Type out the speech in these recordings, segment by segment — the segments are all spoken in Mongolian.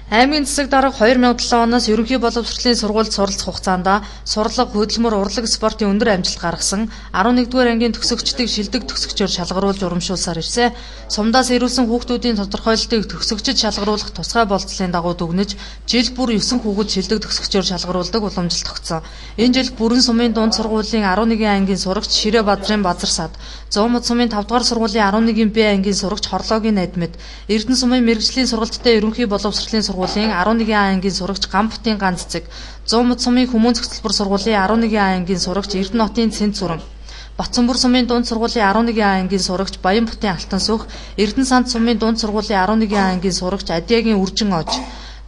Аймгийн засаг дарга 2007 оноос ерөнхий боловсролын сургуульд суралцах хугацаанд сурлага, хөдөлмөр, урлаг, спортын өндөр амжилт гаргасан 11-р ангийн төгсөгчдийг шилдэг төгсөгчөөр шалгаруулж урамшуулсаар ирсэн. Сумдаас ирүүлсэн хүүхдүүдийн тодорхойлолтыг төгсөгчид шалгаруулах тусгай болцлын дагуу дүгнэж, жил бүр 9 хүүхэд шилдэг төгсөгчөөр шалгаруулдаг уламжилт тогтсон. Энэ жил Бүрэн сумын дунд сургуулийн 11 ангийн сурагч Ширээ Бадрын Базар сад, Зуумд сумын 5 дугаар сургуулийн 11 Б ангийн сурагч Хорлоогийн Надмид, Эрдэнэ сумын мэргэжлийн сургалттай ерөнхий боловсролын сургуулийн 11 ангийн сурагч Гамбутын Ганц цэг, Зуумд сумын Хүмүүн цэцэлбэр сургуулийн 11 ангийн сурагч Эрдэнэ хотын Цэнт Зүрэн, Батцанбөр сумын дунд сургуулийн 11 ангийн сурагч Баянбутын Алтан сүх, Эрдэнэ санд сумын дунд сургуулийн 11 ангийн сурагч Адягийн Үржин ож,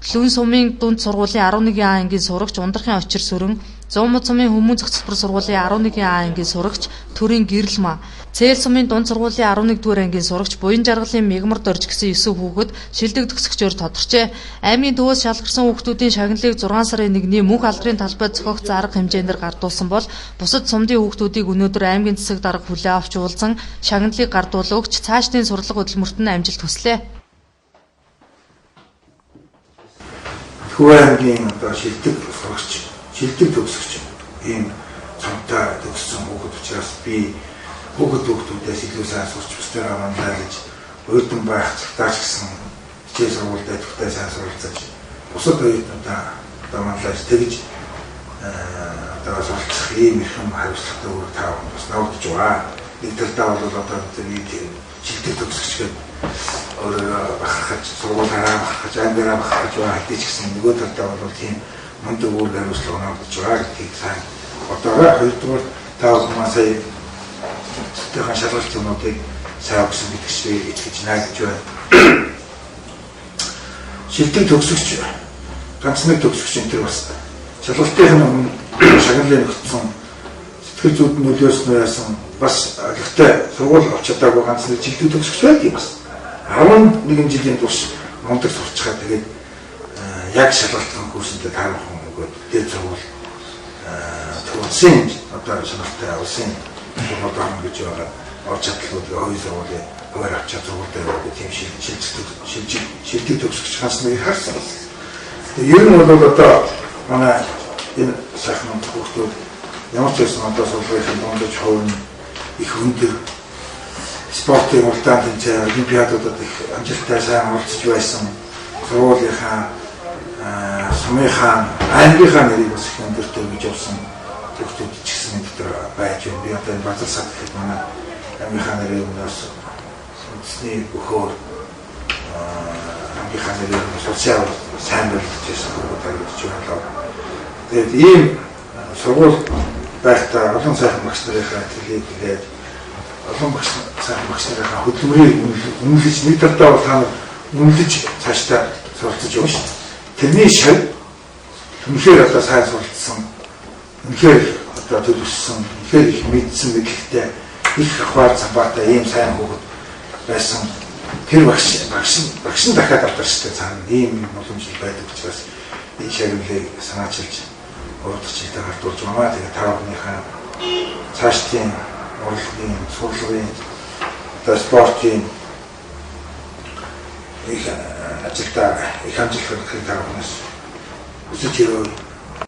Лүн сумын дунд сургуулийн 11 ангийн сурагч Ундрахын Очир Сүрэн, Зуумд сумын Хүмүүн цэцэлбэр сургуулийн 11 ангийн сурагч Төрийн Гэрэлма, Цээл сумын дунд сургуулийн 11-р ангийн сурагч Буян Жаргалын Мегмар Дорж гэсэн 9 хүүхэд шилдэг төгсөгчөөр тодорчээ. Аймгийн төвөөс шалгарсан хүүхдүүдийн шагналыг 6 сарын 1-ний мөнх алдрын талбайд зохиогдсон арга хэмжээндээр гардуулсан бол бусад сумдын хүүхдүүдийг өнөөдөр аймгийн засаг дарга хүлээн авч уулзан шагналыг гардуул өгч цаашдын сурлага хөдөлмөрт нь амжилт хүслээ. Хөвөө аймгийн шилдэг сурагч, шилдэг төгсөгч ийм цомтой төгссөн хүүхэд учраас би хүүхдүүдээс илүү сайн сурч бусдаараа мандаа гэж уйдан байх цагтаач гэсэн хичээл сургуульд ажилттай сайн суралцаж бусад уйднуудаа мандаж тэгж суралцах ийм их юм хариуцлагатай өөр тав бас навдж байгаа. Нэг талдаа бол одоо бид шилдэг төгсөгч гэдэг өөрөө бахархаж сургуулаараа бахархаж ангаараа бахархаж байгаа хэдий ч гэсэн нөгөө талдаа бол тийм мундаг өөр хариуцлага навдж байгаа гэдгийг сайн одоогоо хоёрдугаар тав сая тэхэн шалгалтуудыг сайн өгсөн гэдэгшээ итгэж найдаж байна. Шилдэг төгсөгч ганц нэг төгсөгч энэ төр бас шалгалтын өмнө шагналыг өгсөн сэтгэл зүйд нөлөөснөө яасан бас гэхдээ сургууль авч чадаагүй ганц нэг шилдэг төгсөгч байдаг бас 11 жилийн турш мундаг сурчгаа тэгээд яг шалгалтын курсэнд таарах өгөөд дээд сургууль төгссөн одоо шалгалтын улсын сургууль гэж байгаа орж чадлуудыг хоёр сургуулийн хоёр авч чадвартай байдаг тийм шилдэг төгсөгч ганц нэг харсан. Тэгээд ер нь бол одоо манай энэ сайхан хүүхдүүд ямар ч байсан одоо сургуулийн дундаж хувь их өндөр спортын уралдаан тэмцээн олимпиадуудад их амжилттай сайн оролцож байсан сургуулийнхаа сумынхаа аймгийнхаа нэрийг бас их өндөртэй гэж явсан хүүхдүүд ч гэсэн дотор байж байна. Би одоо энэ Базар сад гэх манай аймгийнхаа нэрийг өнөөс үндэсний бөхөр аймгийнхаа нэрийг социал сайн байлгаж байсан хүүхдүүд гэж байна. Тэгээд ийм сургууль байхдаа олон сайхан багш нарын төлөвийг тэгээд олон сайхан багш нарын хөдөлмөрийг үнэлж нэг талдаа бол та нар үнэлж цаашдаа суралцж явна шүү дээ. Тэрний шав үнэхээр одоо сайн суралцсан, үнэхээр одоо төлөвшсөн, үнэхээр их мэдсэн мэдлэгтэй их ахвар цамбаатай ийм сайн хүүхэд байсан. Тэр багш нь дахиад авдарчтай цаана ийм боломжтой байдаг учраас энэ шагналыг санаачилж урдч хэлтэй хартуулж байгаа. Тэгээд та бүхнийхээ цаашдын урлагийн, сурлагын, одоо спортын их ажилдаа их амжилт хүрэхийг та бүхнээс хүсэж